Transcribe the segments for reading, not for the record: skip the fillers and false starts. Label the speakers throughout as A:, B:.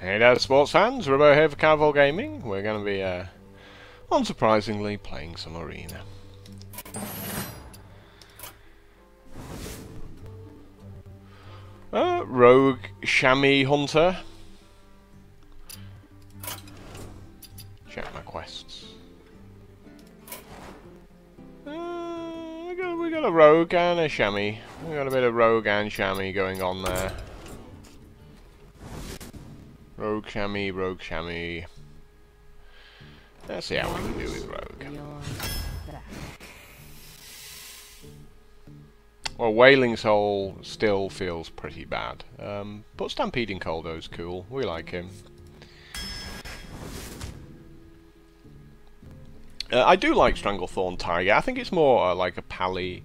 A: Hey there, sports fans. Robo here for Cavall Gaming. We're going to be, unsurprisingly, playing some Arena. Rogue Chamois Hunter. Check my quests. We got a Rogue and a Chamois. We got a bit of Rogue and Chamois going on there. Rogue Chamois, Rogue Chamois. Let's see how we can do with Rogue. Well, Wailing Soul still feels pretty bad. But Stampeding Koldo's cool. We like him. I do like Stranglethorn Tiger. I think it's more like a pally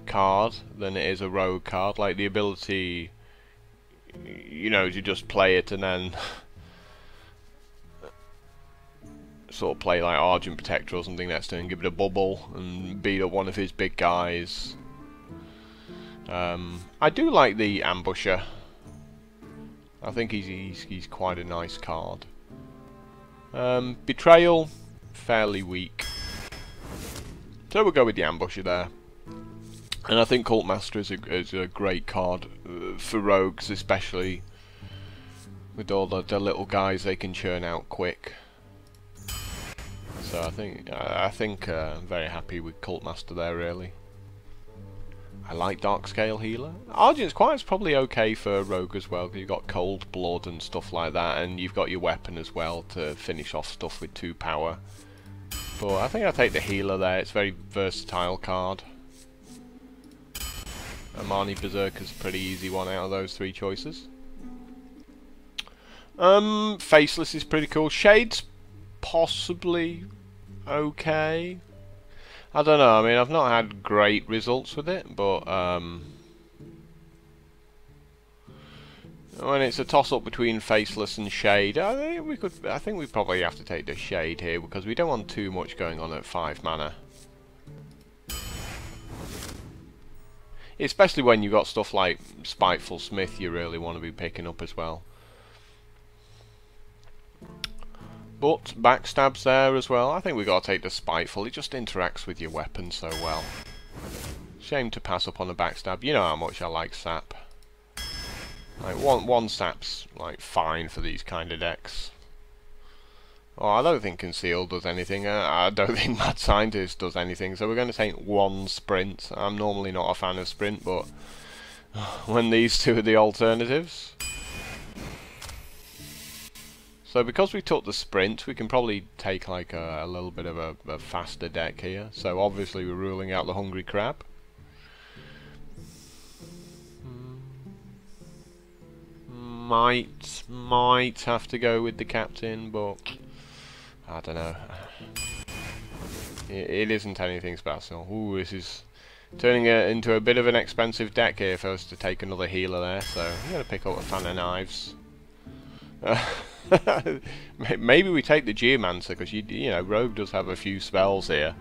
A: card than it is a rogue card. Like the ability, you know, to just play it and then sort of play like Argent Protector or something next turn, give it a bubble and beat up one of his big guys. I do like the Ambusher. I think he's quite a nice card. Betrayal, fairly weak. So we'll go with the Ambusher there. And I think Cultmaster is a great card for rogues, especially with all the little guys they can churn out quick. So I think I'm very happy with Cultmaster there, really. I like Darkscale Healer. Argent Squire's probably okay for rogue as well, because you've got Cold Blood and stuff like that, and you've got your weapon as well to finish off stuff with 2 power. But I think I'll take the Healer there. It's a very versatile card. Amani Berserker's a pretty easy one out of those 3 choices. Faceless is pretty cool. Shade's possibly okay. I don't know, I mean, I've not had great results with it, but when it's a toss-up between Faceless and Shade, I think we probably have to take the Shade here, because we don't want too much going on at 5 mana. Especially when you've got stuff like Spiteful Smith you really want to be picking up as well. But Backstab's there as well. I think we got to take the Spiteful. It just interacts with your weapon so well. Shame to pass up on the Backstab. You know how much I like Sap. Like one Sap's like fine for these kind of decks. Oh, I don't think Conceal does anything. I don't think Mad Scientist does anything. So we're going to take 1 Sprint. I'm normally not a fan of Sprint, but when these two are the alternatives. So because we took the Sprint, we can probably take like a little bit of a faster deck here. So obviously we're ruling out the Hungry Crab. Might have to go with the Captain, but I don't know. It isn't anything special. Ooh, this is turning it into a bit of an expensive deck here for us to take another healer there. So I'm going to pick up a Fan of Knives. Maybe we take the Geomancer, because you know, Rogue does have a few spells here,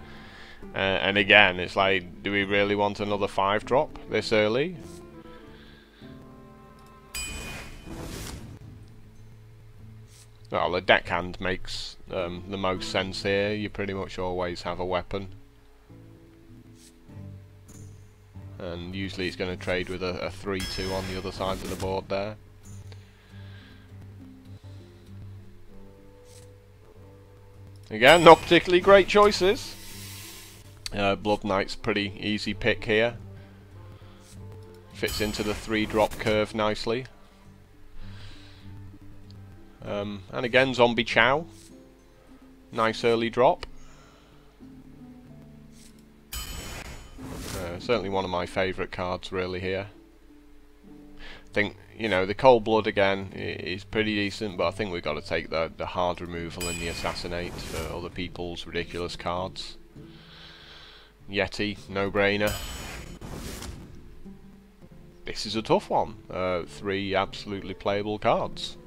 A: and again it's like, do we really want another 5-drop this early? Well, the deckhand makes the most sense here. You pretty much always have a weapon, and usually it's going to trade with a 3-2 on the other side of the board there. Again, not particularly great choices. Blood Knight's pretty easy pick here. Fits into the 3-drop curve nicely. And again, Zombie Chow. Nice early drop. Certainly one of my favourite cards really here. I think, you know, the Cold Blood again is pretty decent, but I think we've got to take the hard removal and the Assassinate for other people's ridiculous cards. Yeti, no brainer. This is a tough one. 3 absolutely playable cards.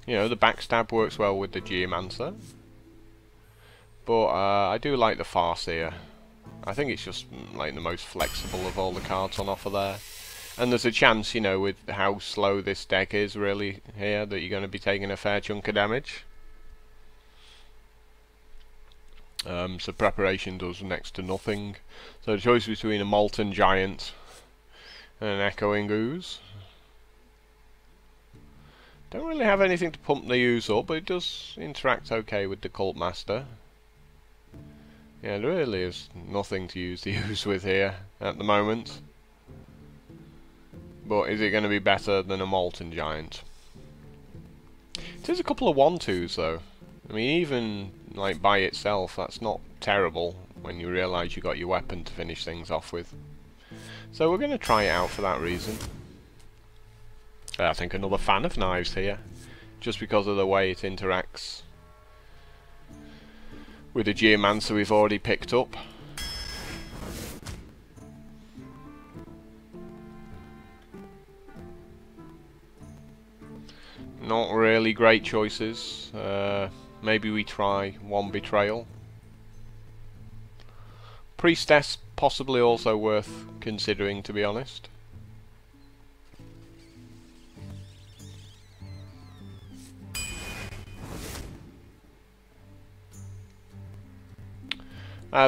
A: You know, the Backstab works well with the Geomancer, but I do like the Farseer. I think it's just like the most flexible of all the cards on offer there. And there's a chance, you know, with how slow this deck is really here, that you're going to be taking a fair chunk of damage. So preparation does next to nothing. So the choice between a Molten Giant and an Echoing Ooze. Don't really have anything to pump the ooze up, but it does interact okay with the Cult Master. Yeah, there really is nothing to use the ooze with here at the moment. But is it going to be better than a Molten Giant? It is a couple of 1-2s though. I mean, even like by itself, that's not terrible when you realise you got your weapon to finish things off with. So we're going to try it out for that reason. I think another fan of knives here, just because of the way it interacts with the Geomancer we've already picked up. Not really great choices. Maybe we try one Betrayal. Priestess possibly also worth considering, to be honest.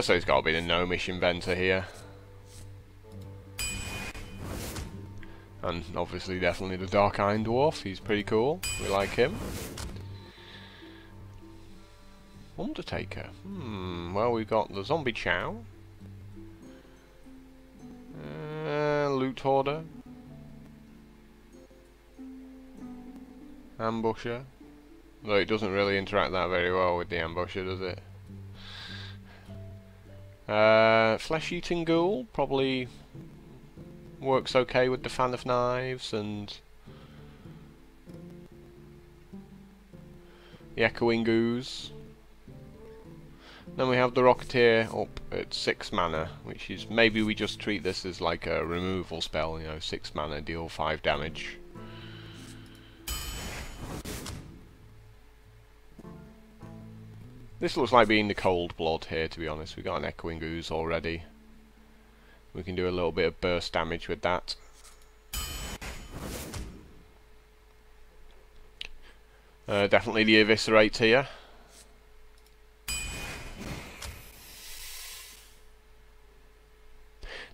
A: So it's got to be the Gnomish Inventor here. And obviously definitely the Dark Iron Dwarf, he's pretty cool, we like him. Undertaker, well we've got the Zombie Chow. Loot Hoarder. Ambusher. Though it doesn't really interact that very well with the Ambusher, does it? Flesh-Eating Ghoul probably works okay with the Fan of Knives and the Echoing Ooze. Then we have the Rocketeer up at 6 mana, which is, maybe we just treat this as like a removal spell, you know, 6 mana, deal 5 damage. This looks like being the Cold Blood here, to be honest. We've got an Echoing Ooze already. We can do a little bit of burst damage with that. Definitely the Eviscerate here.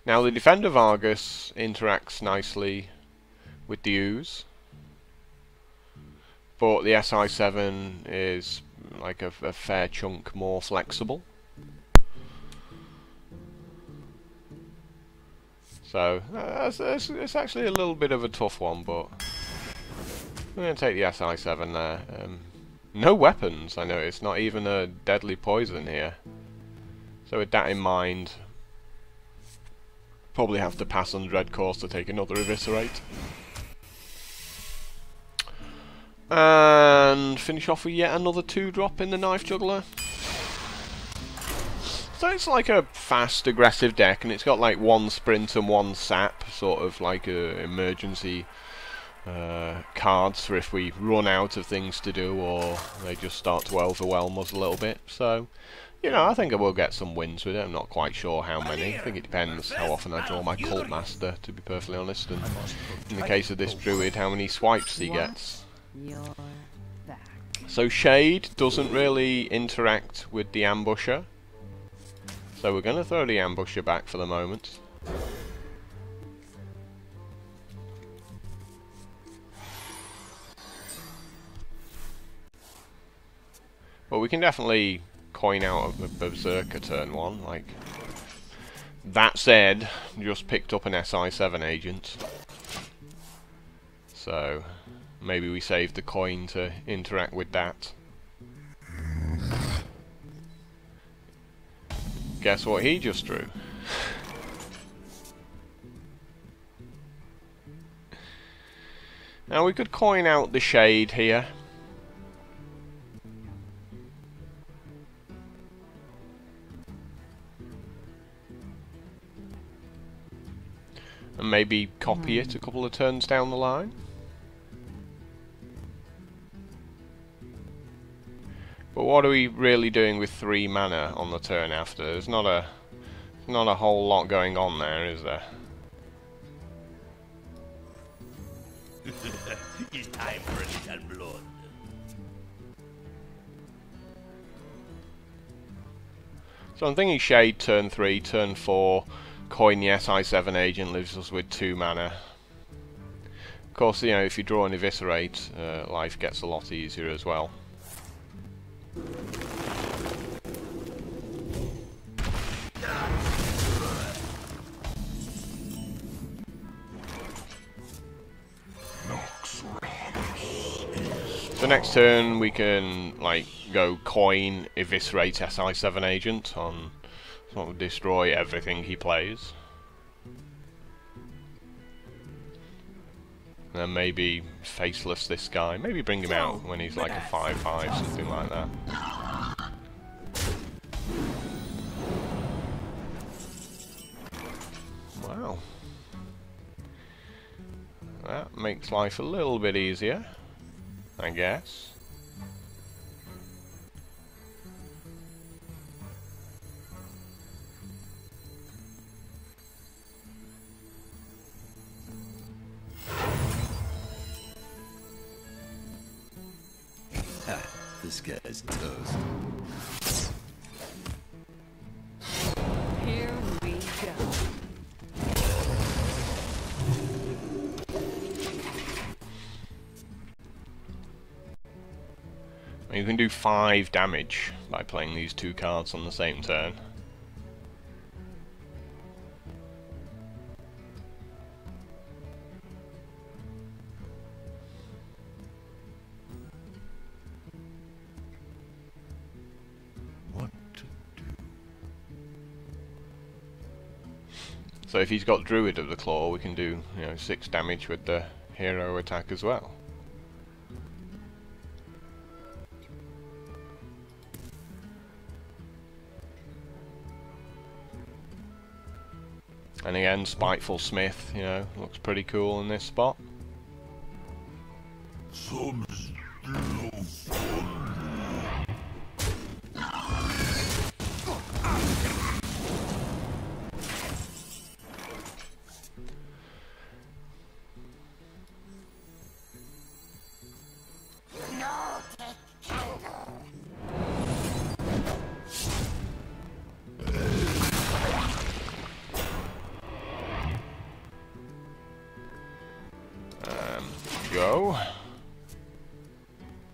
A: Now the Defender Vargas interacts nicely with the Ooze, but the SI7 is like a fair chunk more flexible. So it's actually a little bit of a tough one, but I'm going to take the SI7 there. No weapons, I noticed, not even a deadly poison here. So with that in mind, probably have to pass on Dread Course to take another Eviscerate. And finish off with yet another 2-drop in the Knife Juggler. So it's like a fast, aggressive deck, and it's got like 1 sprint and 1 sap, sort of like a emergency cards for if we run out of things to do or they just start to overwhelm us a little bit. So, you know, I think I will get some wins with it. I'm not quite sure how many. I think it depends how often I draw my Cult Master, to be perfectly honest, and in the case of this Druid, how many swipes he gets. So Shade doesn't really interact with the Ambusher, so we're going to throw the Ambusher back for the moment. But we can definitely coin out of a Berserker turn 1, like. That said, just picked up an SI7 agent, so maybe we save the coin to interact with that. Guess what he just drew? Now we could coin out the Shade here. And maybe copy it a couple of turns down the line. But what are we really doing with 3 mana on the turn after? There's not Not a whole lot going on there, is there?
B: It's time for a little blood.
A: So I'm thinking Shade turn 3, turn 4, coin the SI7 agent, leaves us with 2 mana. Of course, you know, if you draw an Eviscerate, life gets a lot easier as well. So next turn we can like go coin Eviscerate SI7 agent on sort of destroy everything he plays. And then maybe faceless this guy. Maybe bring him out when he's like a 5/5, something like that. Wow. That makes life a little bit easier, I guess.
B: This guy's toast.
C: Here we go.
A: You can do 5 damage by playing these 2 cards on the same turn.
B: What to do?
A: So if he's got Druid of the Claw, we can do, you know, 6 damage with the hero attack as well. And again, Spiteful Smith, you know, looks pretty cool in this spot.
B: Some still fun.
A: Go.
B: I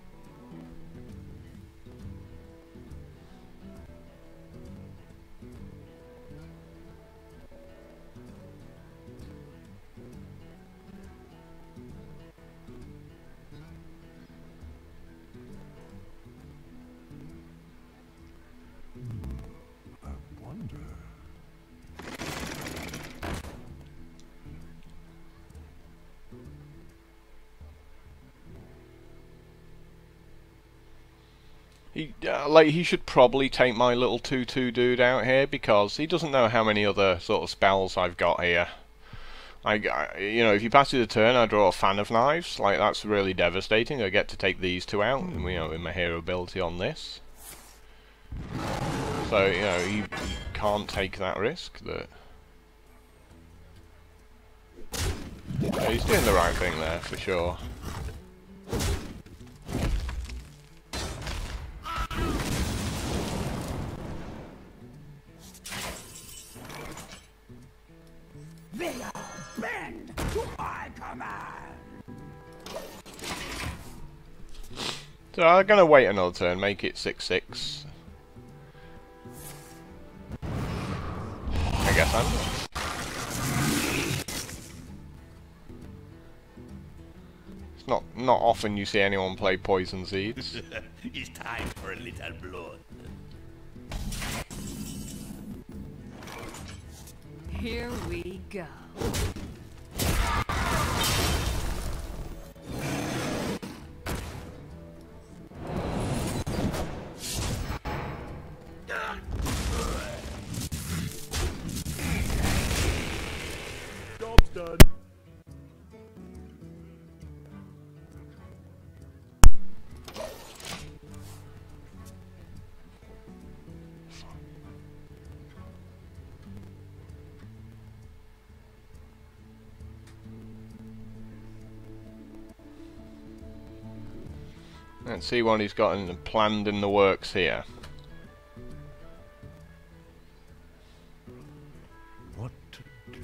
B: wonder.
A: He should probably take my little 2/2 dude out here because he doesn't know how many other sort of spells I've got here. You know, if you pass you the turn, I draw a Fan of Knives. Like, that's really devastating. I get to take these 2 out, you know, with my hero ability on this. So, you know, you can't take that risk. Yeah, he's doing the right thing there, for sure.
B: Bend to my command.
A: So I'm gonna wait another turn, make it 6/6. I guess I'm done. It's not often you see anyone play Poison Seeds.
B: It's time for a little blood.
C: Here we go.
B: Job's done.
A: Let's see what he's got planned in the works here.
B: What to do?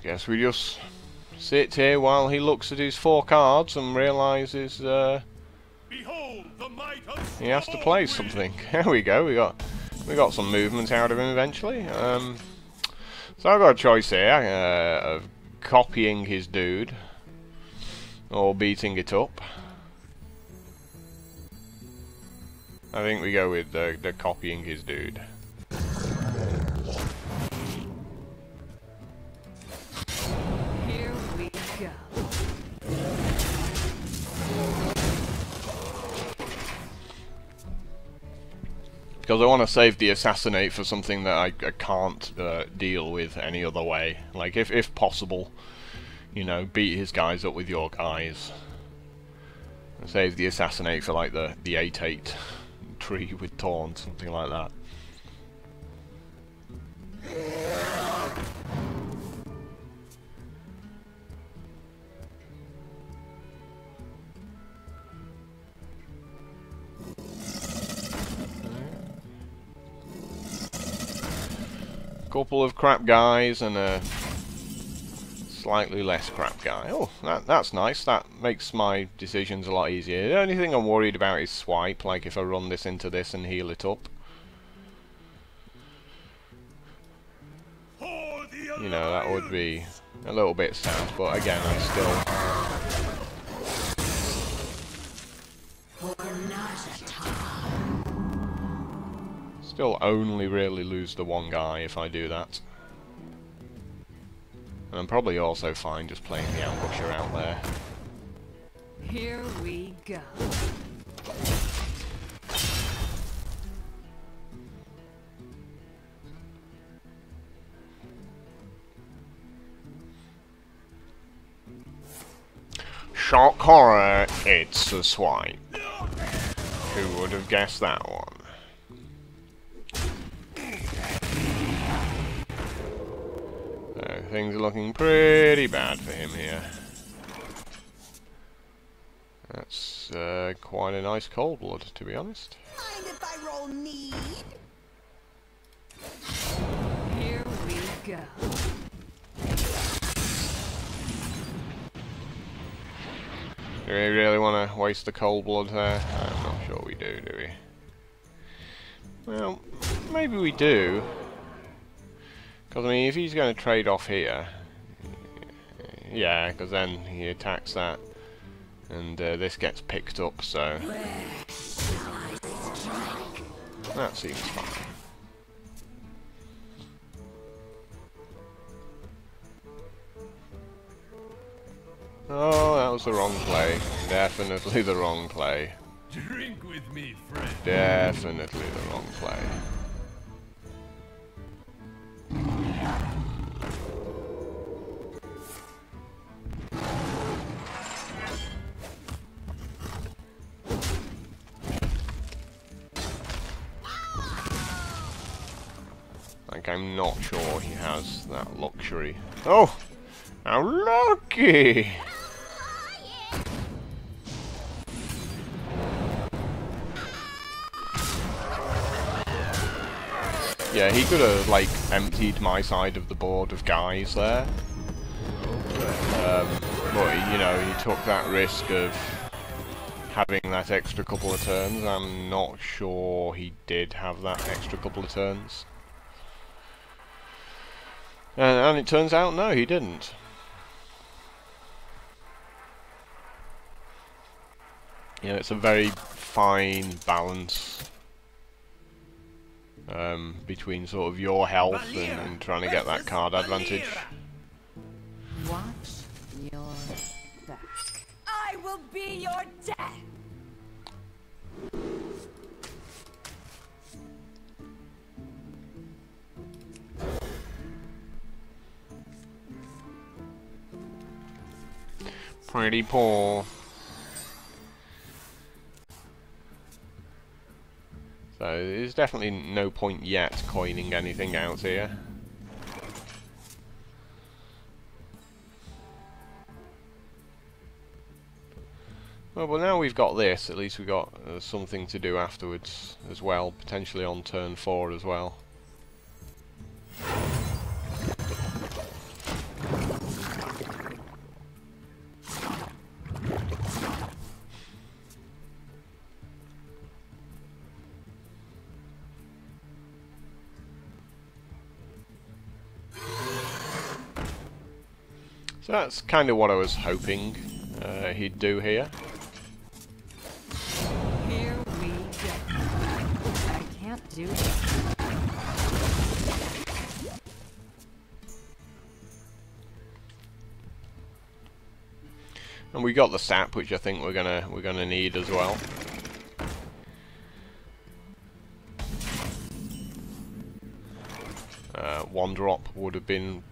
A: Guess we just sit here while he looks at his 4 cards and realises
B: Behold the might of
A: he has to play something. There we go. We got some movement out of him eventually. So I've got a choice here of copying his dude or beating it up. I think we go with the copying his dude.
C: Here we go.
A: Because I want to save the assassinate for something that I can't deal with any other way. Like, if possible, you know, beat his guys up with your guys. Save the assassinate for, like, the 8/8 tree with taunt, something like that. Couple of crap guys and a slightly less crap guy. Oh, that's nice. That makes my decisions a lot easier. The only thing I'm worried about is swipe, like if I run this into this and heal it up. You know, that would be a little bit sad, but again, I'm still only really lose the 1 guy if I do that. And I'm probably also fine just playing the ambusher out there.
C: Here we go.
A: Shock horror, it's a swine. Who would have guessed that one? So, things are looking pretty bad for him here. That's quite a nice cold blood, to be honest.
D: Mind if I roll need?
C: Here we go.
A: Do we really want to waste the cold blood there? I'm not sure we do we? Well, maybe we do. Because, I mean, if he's going to trade off here... Yeah, because then he attacks that. And this gets picked up, so... That seems fine. Oh, that was the wrong play. Definitely the wrong play.
B: Drink with me, friend.
A: Definitely the wrong play. Like, I'm not sure he has that luxury. Oh! How lucky! Yeah, he could have, like, emptied my side of the board of guys there. But, you know, he took that risk of having that extra couple of turns. I'm not sure he did have that extra couple of turns. And it turns out, no, he didn't. You know, it's a very fine balance between sort of your health and trying to get that card advantage.
C: Watch your back.
D: I will be your death.
A: Pretty poor. So there's definitely no point yet coining anything out here. Well, now we've got this, at least we've got something to do afterwards as well, potentially on turn 4 as well. So that's kind of what I was hoping he'd do here.
C: Here we go. I can't do it.
A: And we got the sap, which I think we're gonna need as well. One drop would have been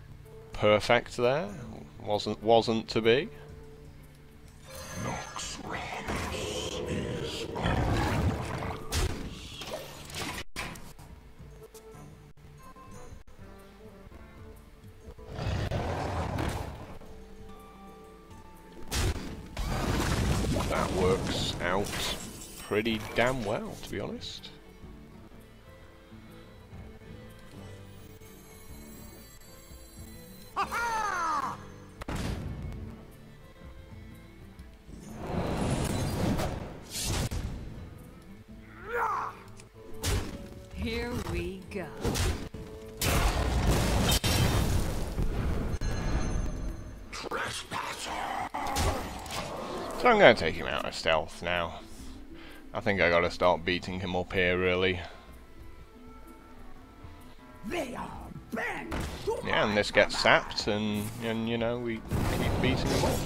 A: perfect there. Wasn't to be. That works out pretty damn well, to be honest.
C: Here we go.
A: So I'm going to take him out of stealth now. I think I got to start beating him up here, really.
D: They are bent.
A: Yeah, and this gets sapped, and you know, we keep beating him up.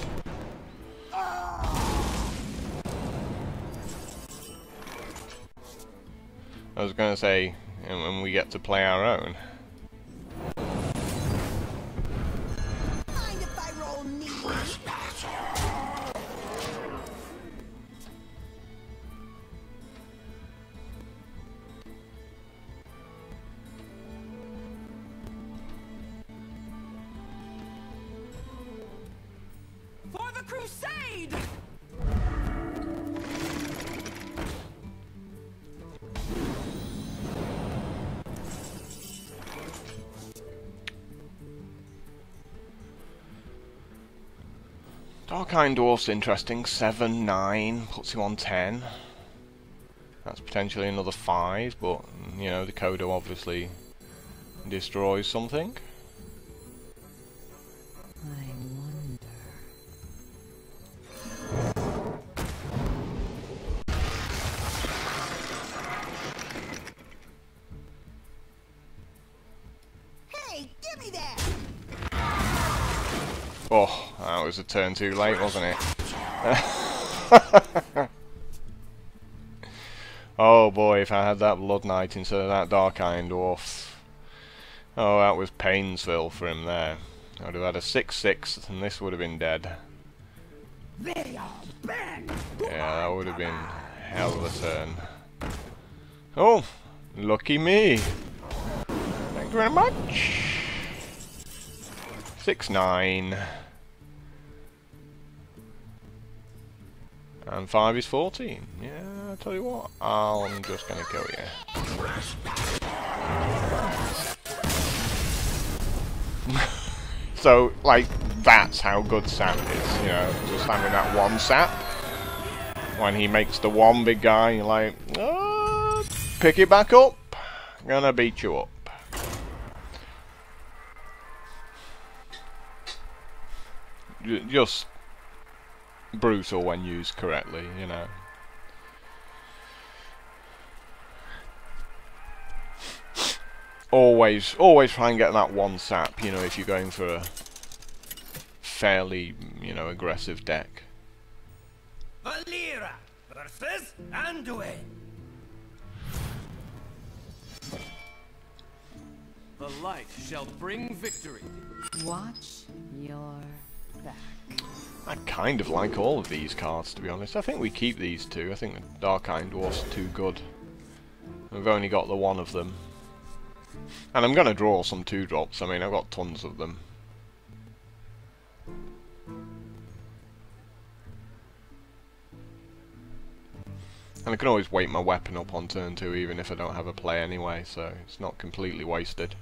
A: I was going to say, when we get to play our own.
D: Mind if I roll knee? For the crusade!
A: Dark-Iron Dwarf's interesting. 7, 9, puts him on 10. That's potentially another 5, but, you know, the Kodo obviously destroys something.
C: I wonder.
D: Hey, give me that!
A: Oh, that was a turn too late, wasn't it? Oh boy, if I had that Blood Knight instead of that Dark-Iron Dwarf. Oh, that was Painesville for him there. I would have had a 6/6 and this would have been dead.
D: They are bent.
A: Yeah, that would have been hell of a turn. Oh, lucky me. Thank you very much. 6, 9. And 5 is 14. Yeah, I'll tell you what, I'm just gonna kill you. So, like, that's how good Sap is, you know, just having that one Sap. When he makes the one big guy, you're like, oh, pick it back up, I'm gonna beat you up. Just brutal when used correctly, you know. Always try and get that one sap, you know, if you're going for a fairly, you know, aggressive deck.
B: Valera versus Anduin. The light shall bring victory.
C: Watch your back.
A: I kind of like all of these cards, to be honest. I think we keep these two. I think the Dark Iron Dwarf's too good. We've only got the one of them. And I'm going to draw some 2-drops. I mean, I've got tons of them. And I can always wait my weapon up on turn 2 even if I don't have a play anyway, so it's not completely wasted.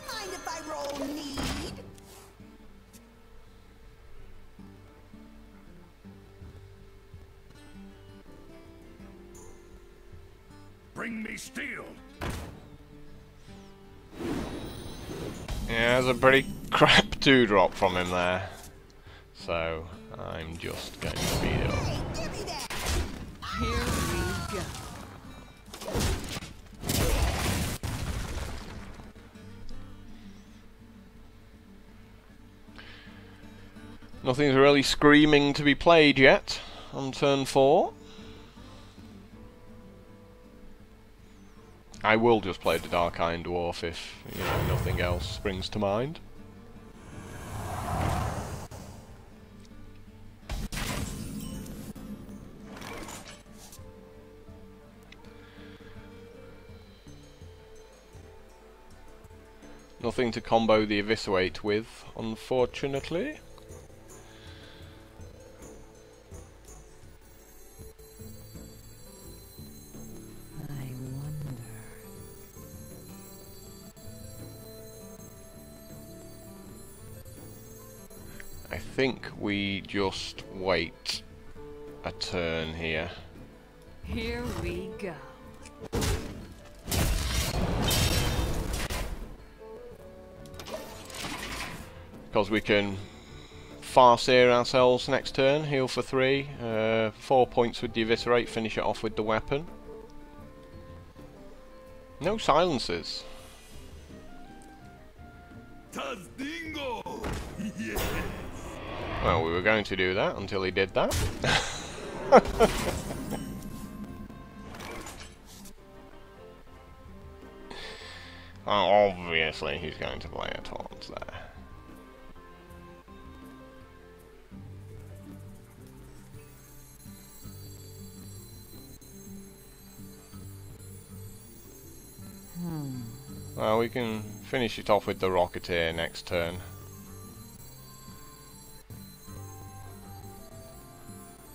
D: Mind if I roll need?
B: Bring me steel.
A: Yeah, there's a pretty crap 2-drop from him there. So, I'm just going to beat it up.
D: Hey, give me that!
C: Here we go.
A: Nothing's really screaming to be played yet on turn 4. I will just play the Dark Iron Dwarf if, you know, nothing else springs to mind. Nothing to combo the Eviscerate with, unfortunately.
C: I wonder.
A: I think we just wait a turn here.
C: Here we go.
A: Because we can Farseer ourselves next turn, heal for 3, 4 points with the Eviscerate, finish it off with the weapon. No silences.
B: Tas dingo. Yes.
A: Well, we were going to do that until he did that. Obviously he's going to play a taunt there. Well, we can finish it off with the Rocketeer next turn.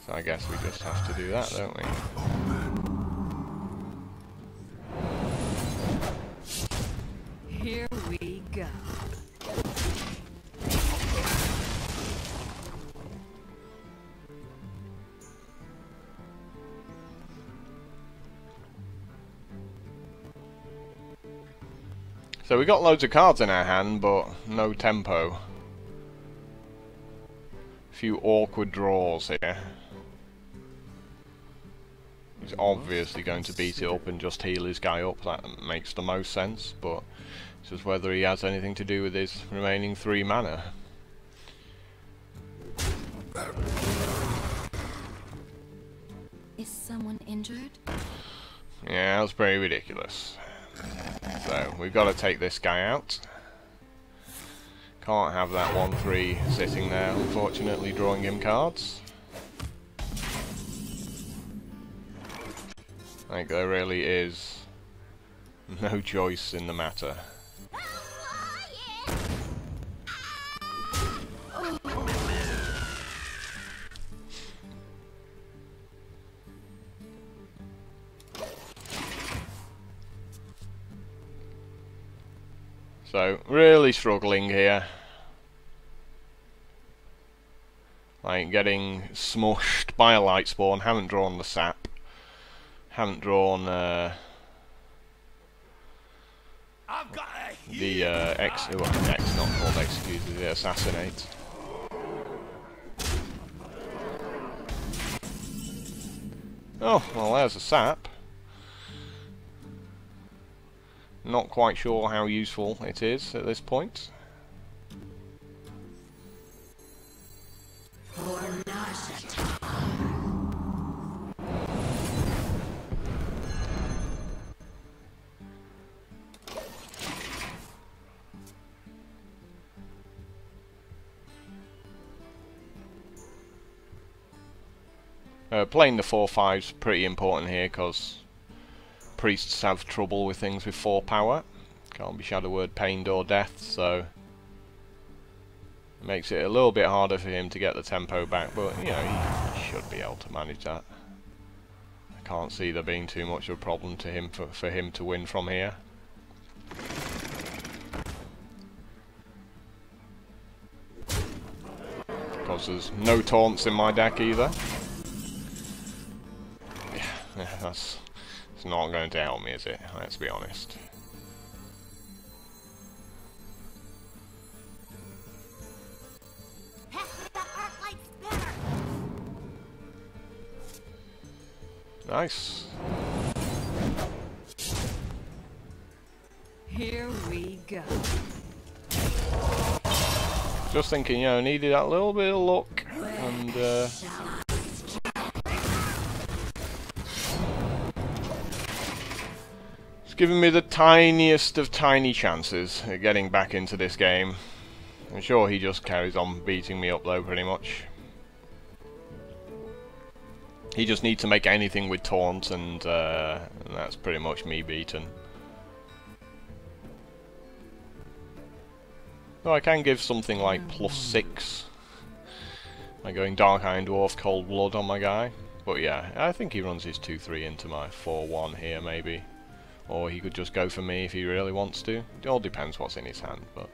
A: So I guess we just have to do that, don't we?
C: Here we go.
A: So we got loads of cards in our hand, but no tempo. A few awkward draws here. He's obviously going to beat it up and just heal his guy up. That makes the most sense, but it's just whether he has anything to do with his remaining 3 mana.
E: Is someone injured?
A: Yeah, that's pretty ridiculous. So, we've got to take this guy out. Can't have that 1-3 sitting there, unfortunately, drawing him cards. Like, there really is no choice in the matter. So, really struggling here. Like, getting smushed by a light spawn. Haven't drawn the sap. Haven't drawn
B: I've got a
A: the X not called execute, the assassinate. Oh, well, there's a sap. Not quite sure how useful it is at this point. Playing the 4/5 is pretty important here because priests have trouble with things with 4 power. Can't be Shadow Word pained or death, so it makes it a little bit harder for him to get the tempo back, but you know, he should be able to manage that. I can't see there being too much of a problem to him for him to win from here. Because there's no taunts in my deck either. Yeah, it's not going to help me, is it? Let's be honest. Nice.
C: Here we go.
A: Just thinking, you know, needed that little bit of luck, and it's given me the tiniest of tiny chances at getting back into this game. I'm sure he just carries on beating me up though, pretty much. He just needs to make anything with taunt, and that's pretty much me beaten. So I can give something like +6 by going Dark Iron Dwarf Cold Blood on my guy. But yeah, I think he runs his 2/3 into my 4/1 here maybe. Or he could just go for me if he really wants to. It all depends what's in his hand, but...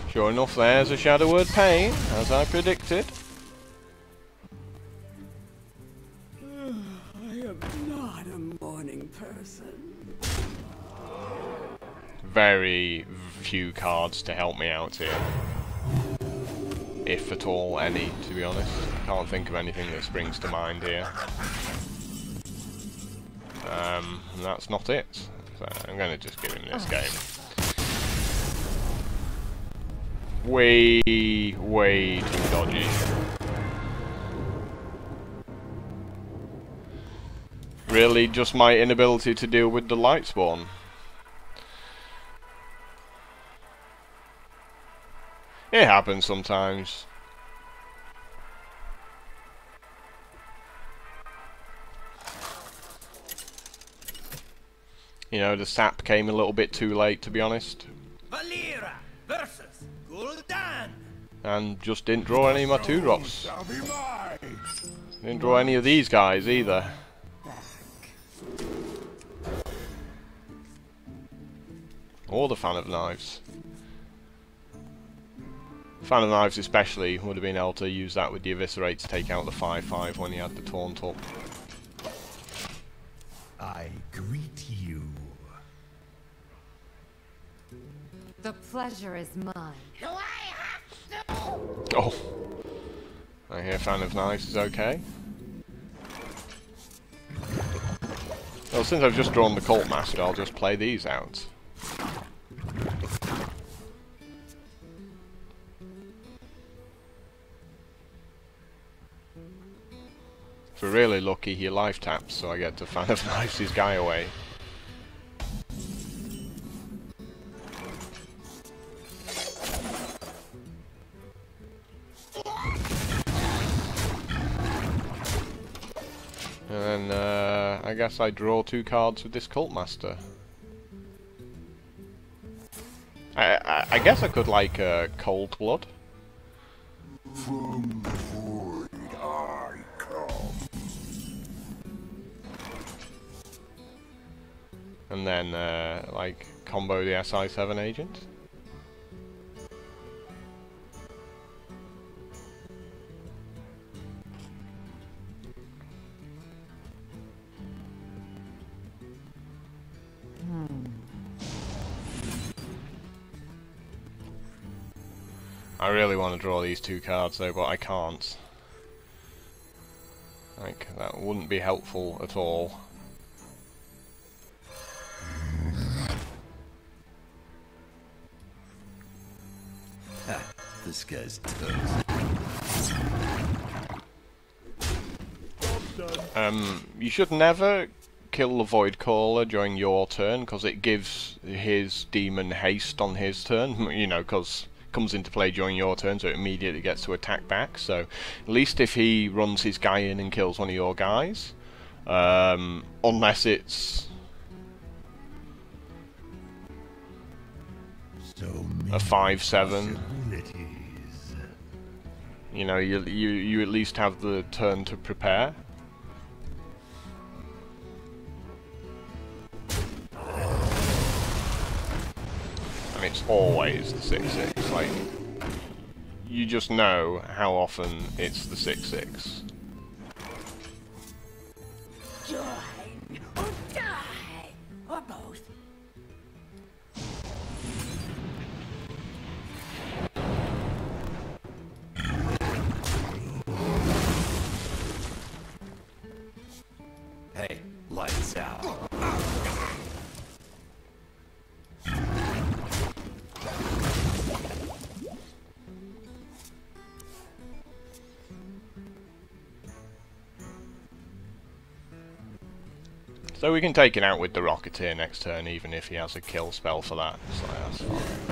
A: Sure enough, there's a Shadow Word Pain, as I predicted.
E: I am not a morning person.
A: Very few cards to help me out here. If at all any, to be honest. Can't think of anything that springs to mind here. And that's not it. So I'm going to just give him this game. Way too dodgy. Really just my inability to deal with the Lightspawn. It happens sometimes. You know, the sap came a little bit too late, to be honest.
B: Valera versus Gul'dan.
A: And just didn't draw any of my 2-drops. Didn't draw any of these guys either. Or the Fan of Knives. Fan of Knives especially would have been able to use that with the Eviscerate to take out the 5/5 when he had the taunt up.
B: I greet you.
C: The pleasure is mine.
A: Oh. I hear Fan of Knives is okay. Well, since I've just drawn the Cult Master, I'll just play these out. If we're really lucky, he life taps, so I get to Fan of Knives his guy away. And then I guess I draw 2 cards with this Cult Master. I guess I could like Cold Blood.
B: From the void I come.
A: And then like combo the SI7 agent. I really want to draw these two cards though, but I can't. Like, that wouldn't be helpful at all.
B: This guy's toast.
A: You should never kill the Void Caller during your turn, because it gives his demon haste on his turn, you know, because it comes into play during your turn, so it immediately gets to attack back. So at least if he runs his guy in and kills one of your guys, unless it's
B: So
A: a 5/7,
B: possibilities.
A: you know, you at least have the turn to prepare. And it's always the 6/6. Like, you just know how often it's the 6/6.
E: Join or die, or both.
B: Hey, lights out.
A: So we can take it out with the Rocketeer next turn, even if he has a kill spell for that. So that's fine.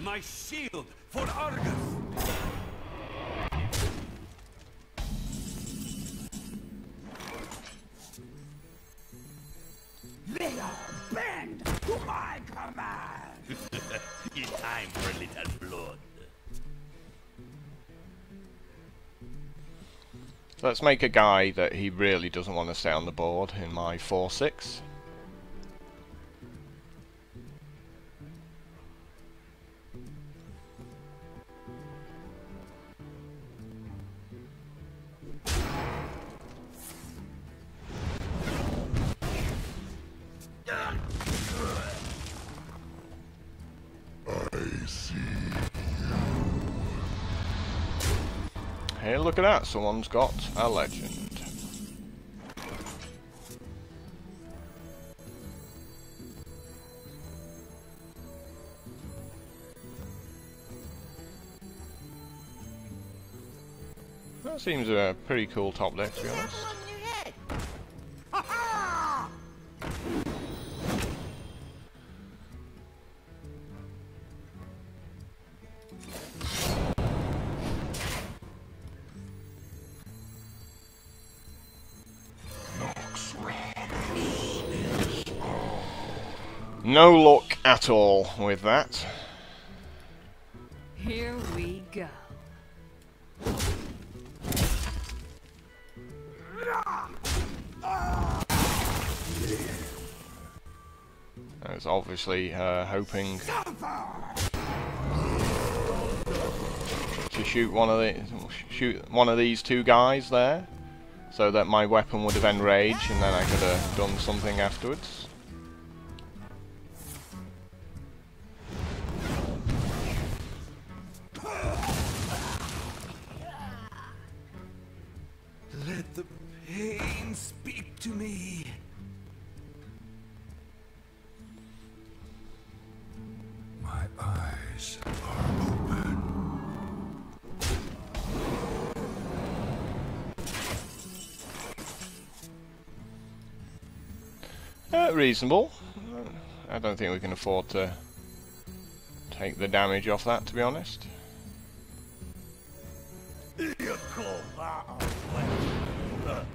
B: My shield for Argus.
E: They all bend to my command.
B: It's time for a little blood.
A: So let's make a guy that he really doesn't want to stay on the board in my 4/6. Hey, look at that, someone's got a legend. That seems a pretty cool top deck, to be honest. No luck at all with that.
C: Here we go.
A: I was obviously hoping to shoot one of these two guys there, so that my weapon would have enraged, and then I could have done something afterwards.
B: Let the pain speak to me. My eyes are open.
A: Reasonable. I don't think we can afford to take the damage off that, to be honest.
B: You call that a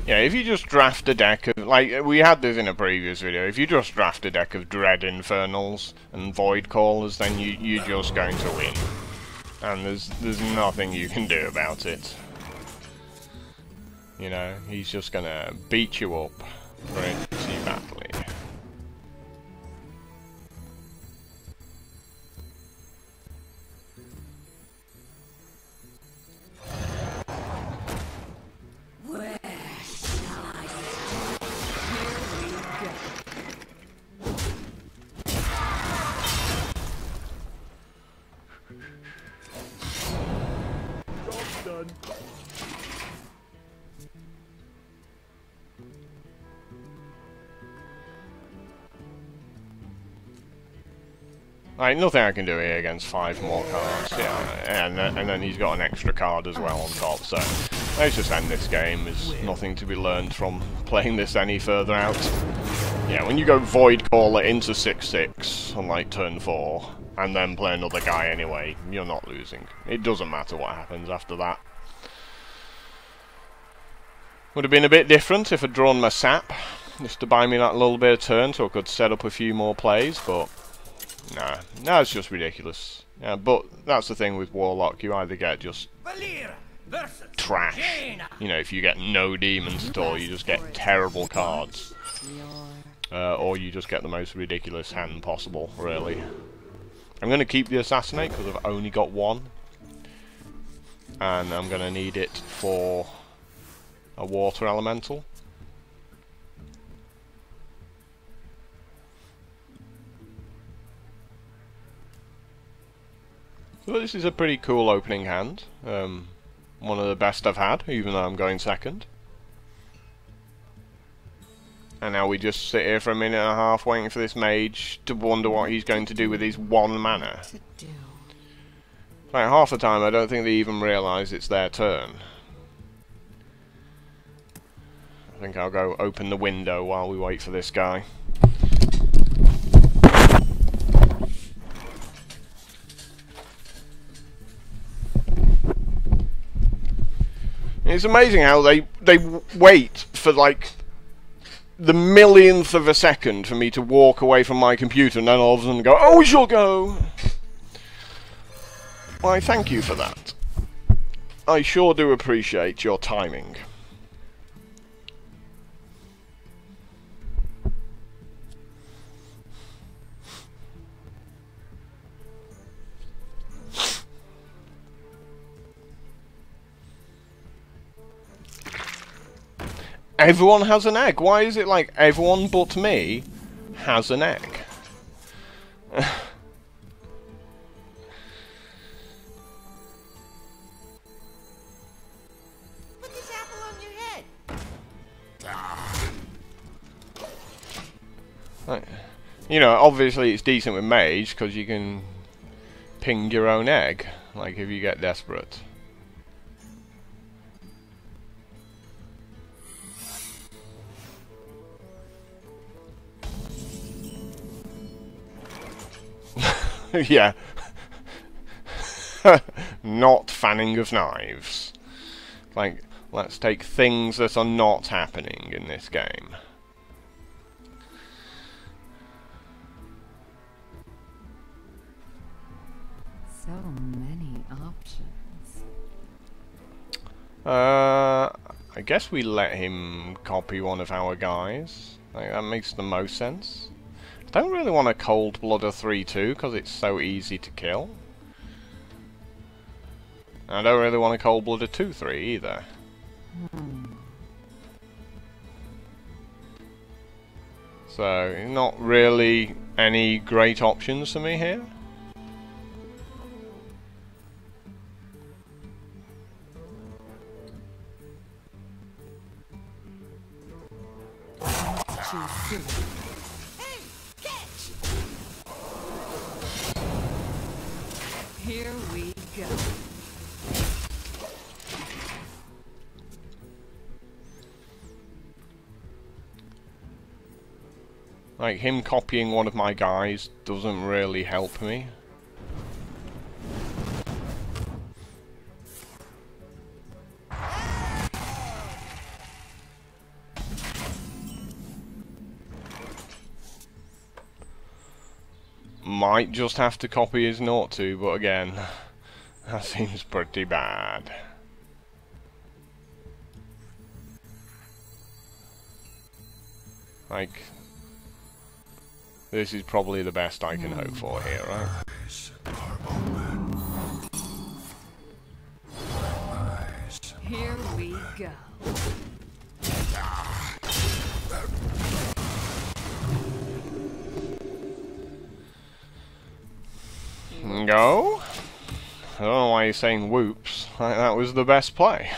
A: Yeah, if you just draft a deck of, like, we had this in a previous video, if you just draft a deck of Dread Infernals and Void Callers, then you're just going to win. And there's nothing you can do about it. You know, he's just gonna beat you up pretty badly. Like, nothing I can do here against 5 more cards, yeah, and then he's got an extra card as well on top, so let's just end this game. There's nothing to be learned from playing this any further out. Yeah, when you go Void Caller into 6/6 on like turn 4, and then play another guy anyway, you're not losing. It doesn't matter what happens after that. Would have been a bit different if I'd drawn my sap, just to buy me that little bit of turn so I could set up a few more plays, but nah, it's just ridiculous. Yeah, but that's the thing with Warlock, you either get just trash, you know, if you get no demons at all, you just get terrible cards, or you just get the most ridiculous hand possible, really. I'm going to keep the Assassinate because I've only got 1, and I'm going to need it for a Water Elemental. So this is a pretty cool opening hand. One of the best I've had, even though I'm going second. And now we just sit here for a minute and a half waiting for this mage to wonder what he's going to do with his 1 mana. Like, half the time I don't think they even realise it's their turn. I think I'll go open the window while we wait for this guy. It's amazing how they wait for like the millionth of a second for me to walk away from my computer, and then all of a sudden go, "Oh, we shall go." Why, thank you for that. I sure do appreciate your timing. Everyone has an egg. Why is it like everyone but me has an egg?
D: Put this apple on your head.
A: Like, you know, obviously it's decent with mage because you can ping your own egg, like if you get desperate. Yeah. Not fanning of knives. Like, let's take things that are not happening in this game.
C: So many options.
A: I guess we let him copy one of our guys. Like, that makes the most sense. I don't really want a Cold Blood of 3/2 because it's so easy to kill. I don't really want a Cold Blood of 2/3 either. So, not really any great options for me here.
C: Here we go.
A: Like, him copying one of my guys doesn't really help me. Might just have to copy his Naught 2, but again, that seems pretty bad. Like, this is probably the best I can hope for here, right?
C: Here we go.
A: Go? I don't know why you're saying whoops. That was the best play.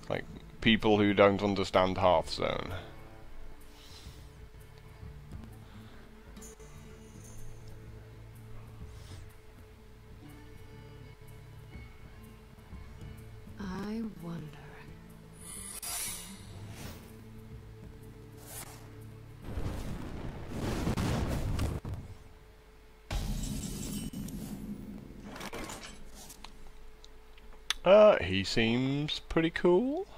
A: Like people who don't understand Hearthstone.
C: I wonder.
A: He seems pretty cool.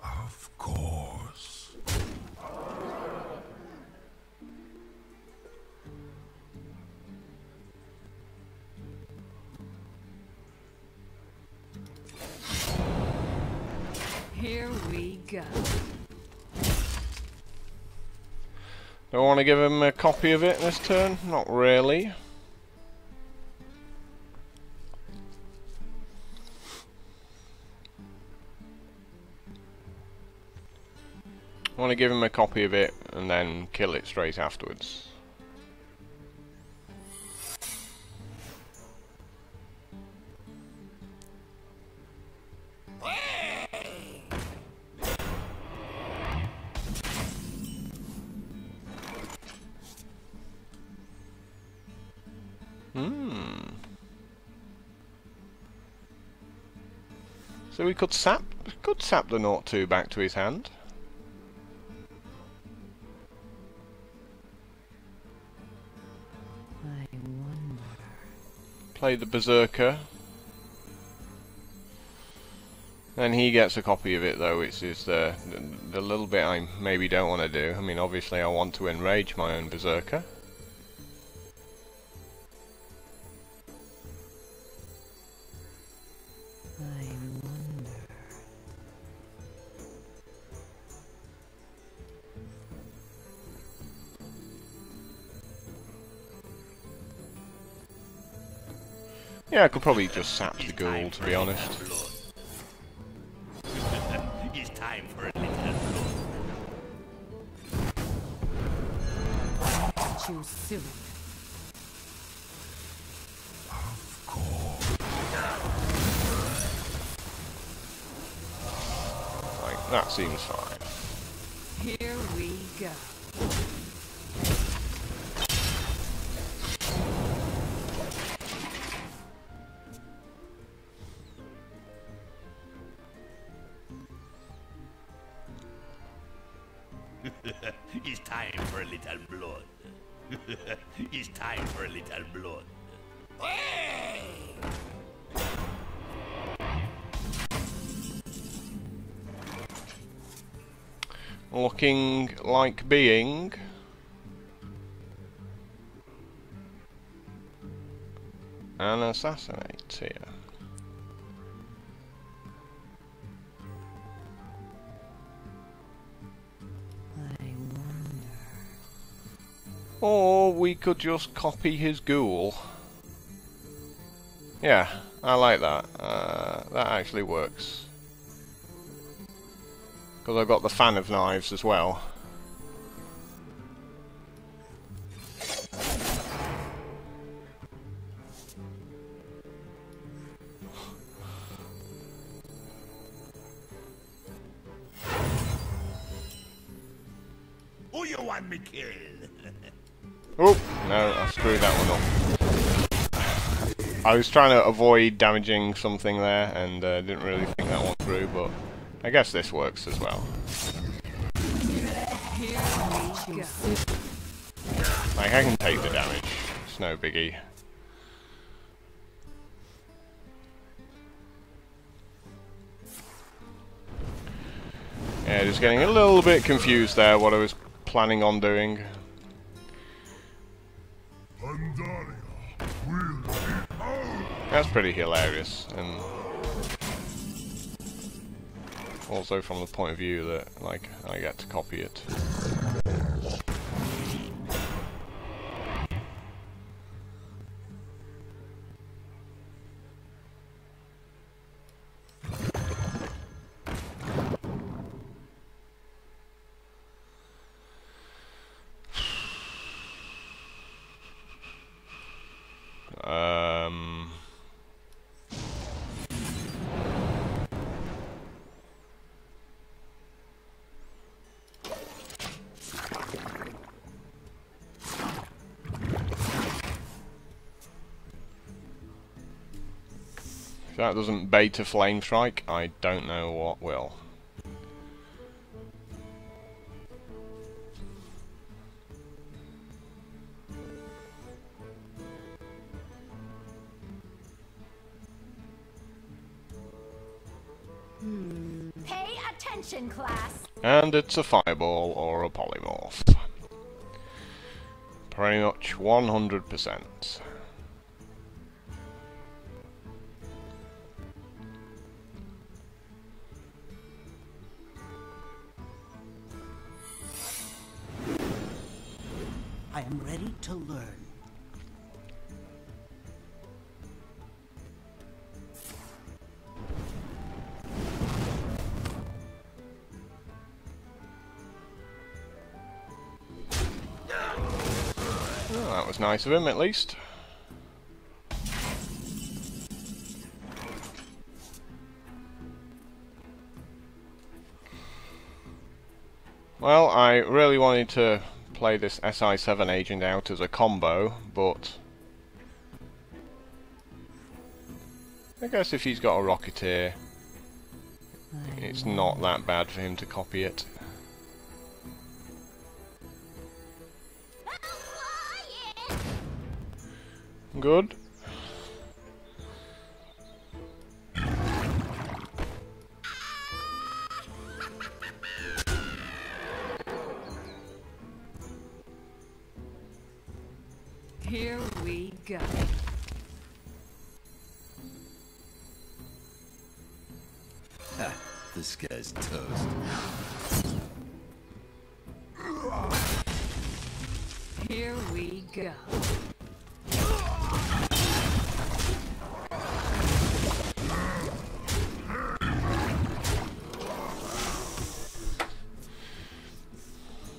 B: Of course.
C: Here we go.
A: Do I want to give him a copy of it this turn? Not really. I want to give him a copy of it and then kill it straight afterwards. So we could sap the Naught 2 back to his hand.
C: I wonder.
A: Play the Berserker. Then he gets a copy of it though, which is the little bit I maybe don't want to do. I mean, obviously I want to enrage my own Berserker.
C: I wonder.
A: Yeah, I could probably just sap the ghoul, to be honest.
E: It's time for a little blood.
C: Too soon.
B: Of course.
A: Like, that seems fine.
C: Here we go.
E: It's time for a little blood. It's time for a little blood.
A: Looking like being an assassinate here.
C: I wonder.
A: Or we could just copy his ghoul. Yeah, I like that. That actually works. Because I've got the fan of knives as well.
E: Who you want me kill?
A: Oh, no, I screwed that one up. I was trying to avoid damaging something there and didn't really think that one through, but I guess this works as well.
C: Here we go.
A: Like, I can take the damage. It's no biggie. Yeah, just getting a little bit confused there what I was planning on doing. That's pretty hilarious, and also from the point of view that, like, I get to copy it. If that doesn't bait a flame strike, I don't know what will.
C: Pay attention, class.
A: And it's a fireball or a polymorph. Pretty much 100%.
F: I am ready to learn.
A: Well, that was nice of him, at least. Well, I really wanted to play this SI7 agent out as a combo, but I guess if he's got a Rocketeer, it's not that bad for him to copy it. Good.
C: Here we go.
B: Ha, this guy's toast.
C: Here we go.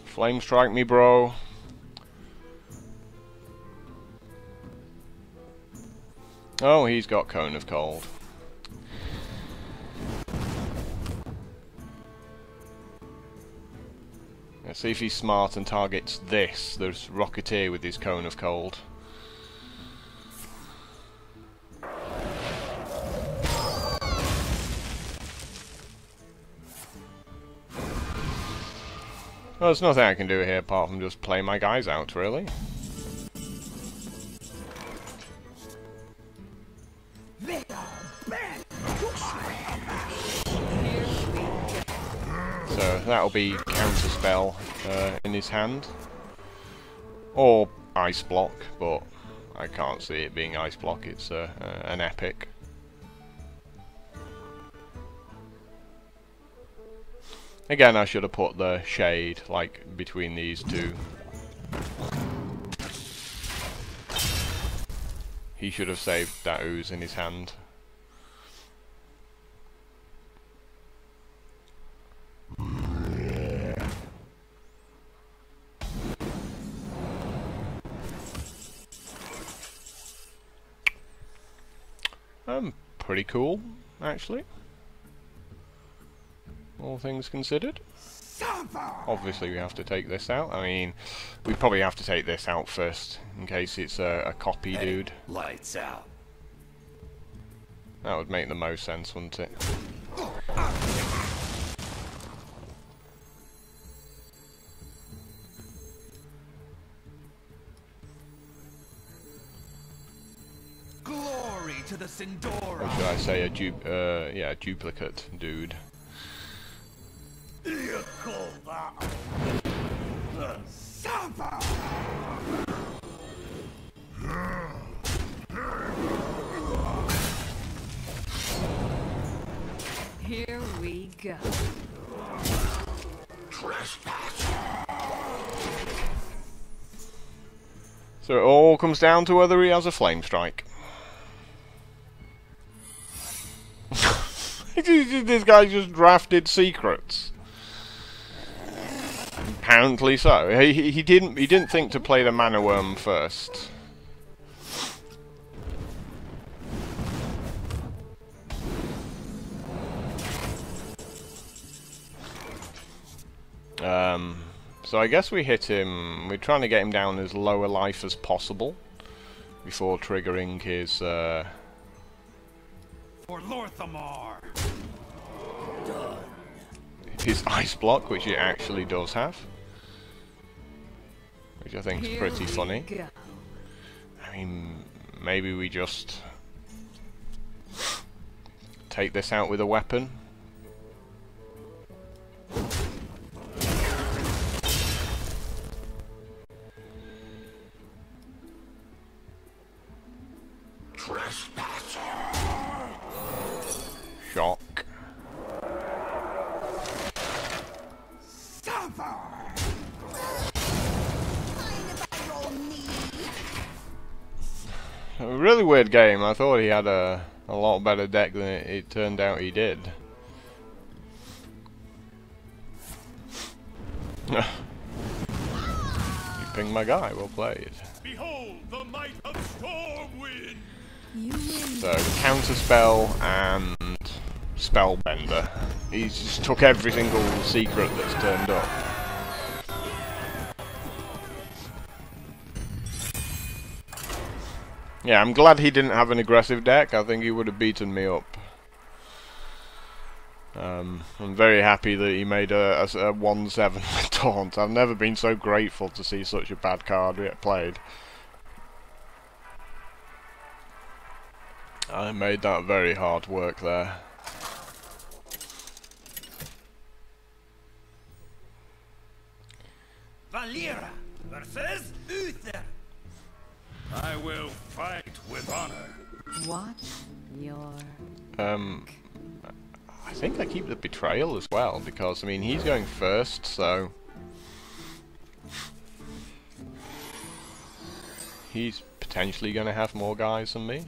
A: Flame strike me, bro. Oh, he's got Cone of Cold. Let's see if he's smart and targets this. There's Rocketeer with his Cone of Cold. Well, there's nothing I can do here apart from just play my guys out, really. So that'll be counter spell in his hand, or ice block, but I can't see it being ice block. It's an epic. Again, I should have put the shade like between these two. He should have saved that ooze in his hand. Pretty cool, actually. All things considered. Obviously we have to take this out. I mean, we probably have to take this out first, in case it's a copy dude.
B: Lights out.
A: That would make the most sense, wouldn't it?
B: Glory to the Sindora.
A: Or should I say a duplicate dude?
E: You call that the supper?
C: Here we go.
A: So it all comes down to whether he has a flame strike. This guy just drafted secrets. Apparently so. He didn't think to play the Mana Worm first. So I guess we hit him. We're trying to get him down as lower life as possible before triggering his
B: For Lorthamar.
A: his ice block, which he actually does have, which I think is pretty funny.
C: Go.
A: I mean, maybe we just take this out with a weapon. Shock. A really weird game. I thought he had a lot better deck than it turned out he did. You pinged my guy. Well played.
E: Behold the might of Stormwind!
C: You win.
A: So counterspell and spellbender. He's just took every single secret that's turned up. Yeah, I'm glad he didn't have an aggressive deck. I think he would have beaten me up. I'm very happy that he made a 1-7 with Taunt. I've never been so grateful to see such a bad card get played. I made that very hard work there.
E: Valera versus Uther. I will fight with honor.
C: Watch your.
A: I think I keep the betrayal as well, because I mean he's going first, so he's potentially going to have more guys than me.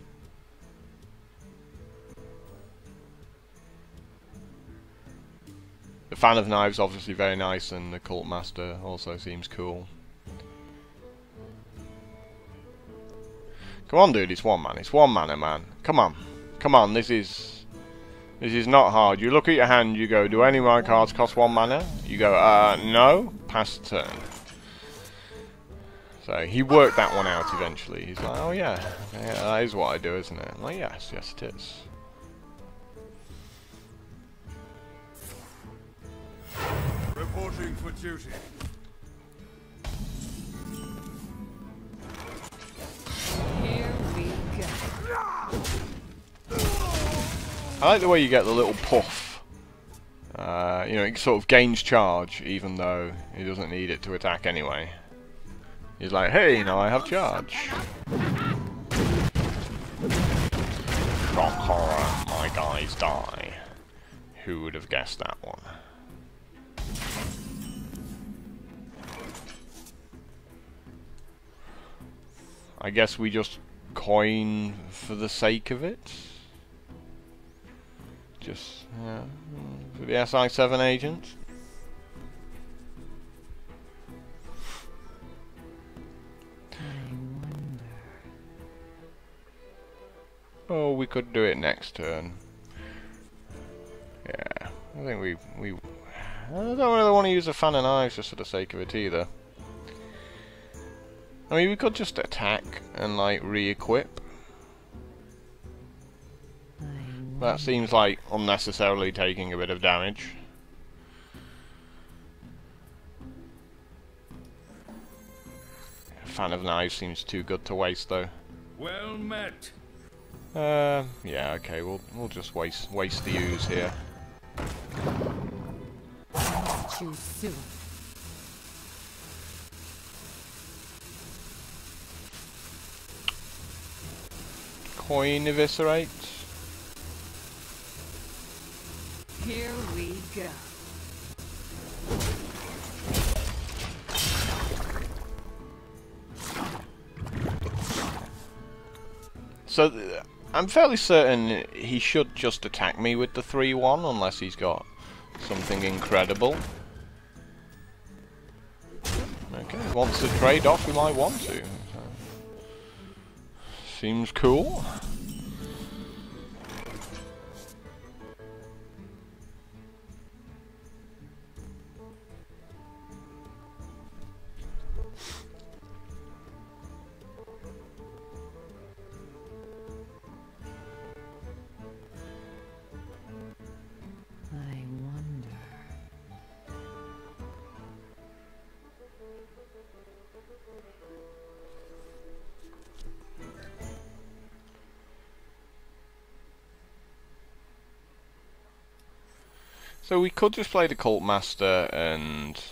A: The Fan of Knives obviously very nice, and the Cult Master also seems cool. Come on, dude, it's one man. It's one mana, man. Come on. Come on, this is not hard. You look at your hand, you go, do any of my cards cost 1 mana? You go, no. Pass the turn. So he worked that one out eventually. He's like, oh yeah, that is what I do, isn't it? I'm like, yes, yes it is.
B: Reporting for duty.
C: Here we go.
A: I like the way you get the little puff. You know, it sort of gains charge, even though he doesn't need it to attack anyway. He's like, hey, now I have charge. Shock horror, my guys die. Who would have guessed that one? I guess we just coin for the sake of it. Just, yeah, for the SI7 agent. Oh, we could do it next turn. Yeah, I think we I don't really want to use a Fan of Knives just for the sake of it either. I mean, we could just attack and like re-equip. That seems like unnecessarily taking a bit of damage. Fan of Knives seems too good to waste though.
B: Well met.
A: Yeah, okay, we'll just waste the ooze here.
C: Too soon.
A: Coin eviscerate.
C: Here we go.
A: So I'm fairly certain he should just attack me with the 3-1 unless he's got something incredible. Okay, wants to trade off, we might want to. So. Seems cool.
C: I wonder.
A: So we could just play the Cult Master and,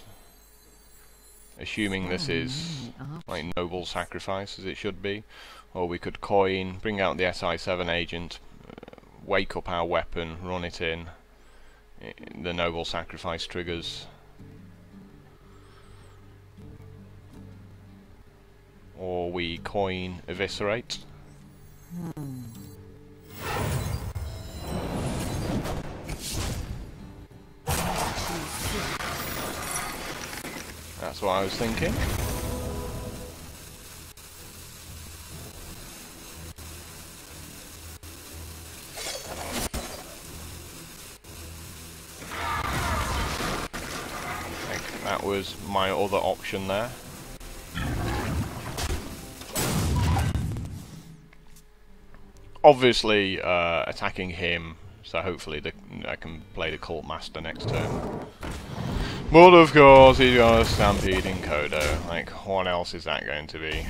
A: assuming this is like noble sacrifice as it should be, or we could coin, bring out the SI7 agent, wake up our weapon, run it in, the noble sacrifice triggers, or we coin eviscerate. That's what I was thinking. I think that was my other option there. Obviously, attacking him, so hopefully I can play the Cult Master next turn. But of course, he's got a Stampeding Kodo. Like, what else is that going to be?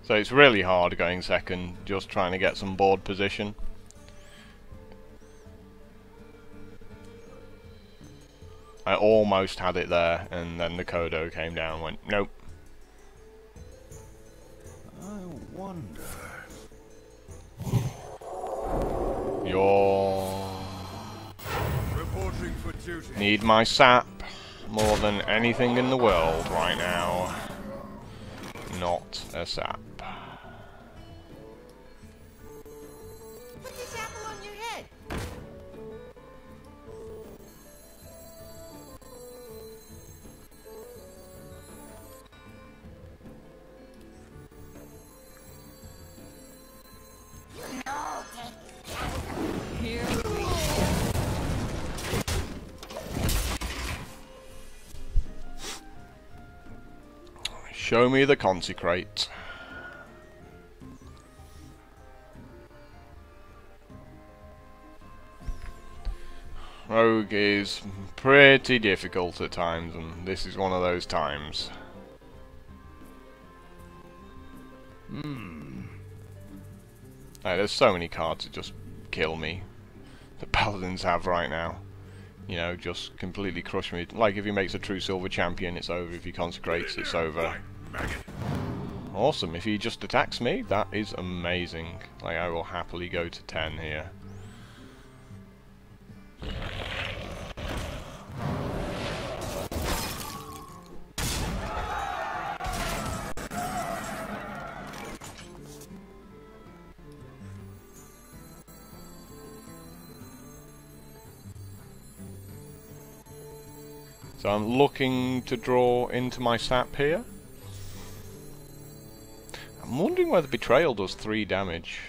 A: So it's really hard going second, just trying to get some board position. I almost had it there, and then the Kodo came down and went, nope.
B: I wonder.
A: You're...
B: Reporting for duty.
A: Need my sap more than anything in the world right now. Not a sap.
D: Put this apple on your head.
C: Here we go.
A: Show me the consecrate. Rogue is pretty difficult at times, and this is one of those times. Like, there's so many cards that just kill me. The Paladins have right now. You know, just completely crush me. Like, if he makes a true silver champion, it's over. If he consecrates, it's over. Awesome. If he just attacks me, that is amazing. Like, I will happily go to 10 here. So I'm looking to draw into my sap here. I'm wondering whether Betrayal does 3 damage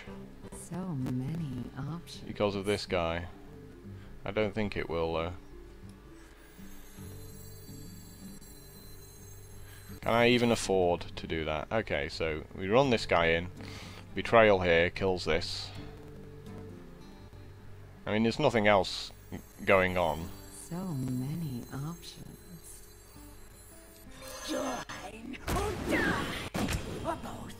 C: So many options.
A: because of this guy. I don't think it will though. Can I even afford to do that? Okay, so we run this guy in. Betrayal here kills this. I mean, there's nothing else going on.
C: So So many options.
F: Join or die, or both.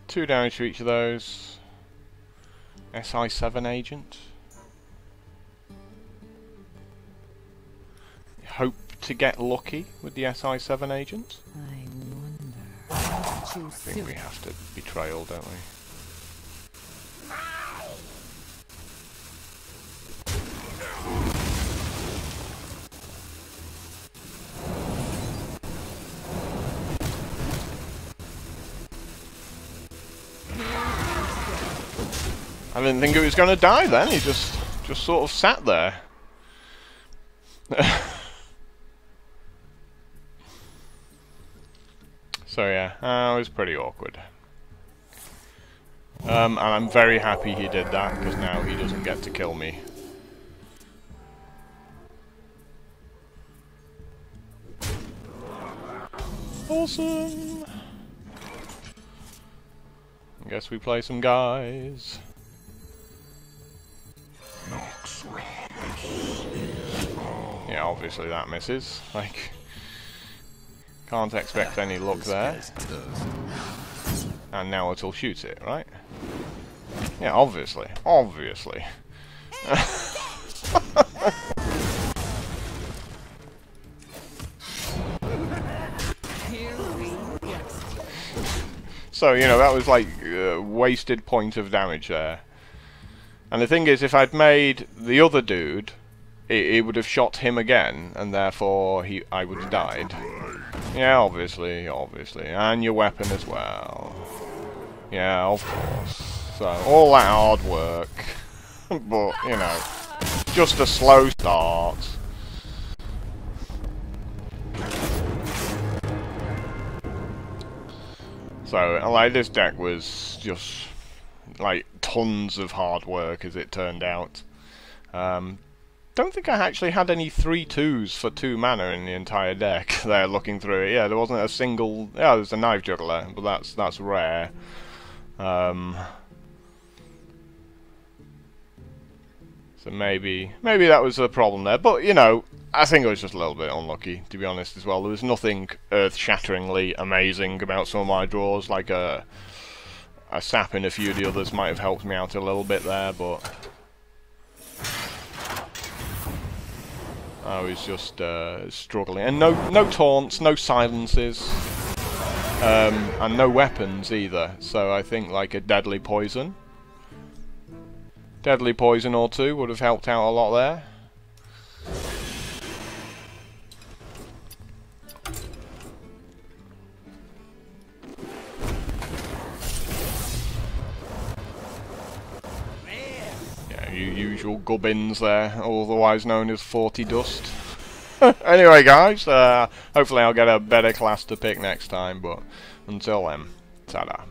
A: Two damage to each of those. SI7 agent. Hope to get lucky with the SI7 agent.
C: I wonder. I'll choose
A: I think we have to betrayal, don't we? I didn't think it was going to die then, he just sort of sat there. So yeah, it was pretty awkward. And I'm very happy he did that, because now he doesn't get to kill me. Awesome! I guess we play some guys. Yeah, obviously that misses. Like, can't expect any luck there. And now it'll shoot it, right? Yeah, obviously. Obviously. So, you know, that was like a wasted point of damage there. And the thing is, if I'd made the other dude, it would have shot him again, and therefore I would have died. Yeah, obviously. And your weapon as well. Yeah, of course. So, all that hard work. But, you know, just a slow start. So, like, this deck was just, like, tons of hard work, as it turned out. Don't think I actually had any 3/2s for 2 mana in the entire deck. There, looking through it, yeah, there wasn't a single. Yeah, there's a Knife Juggler, but that's rare. So maybe that was the problem there. But you know, I think I was just a little bit unlucky, to be honest, as well. There was nothing earth-shatteringly amazing about some of my draws, like a sap in a few of the others might have helped me out a little bit there, but I was just struggling. And no taunts, no silences, and no weapons either. So I think like a deadly poison or two would have helped out a lot there. Usual gubbins there, otherwise known as 40 dust. Anyway guys, hopefully I'll get a better class to pick next time, but until then, ta-da.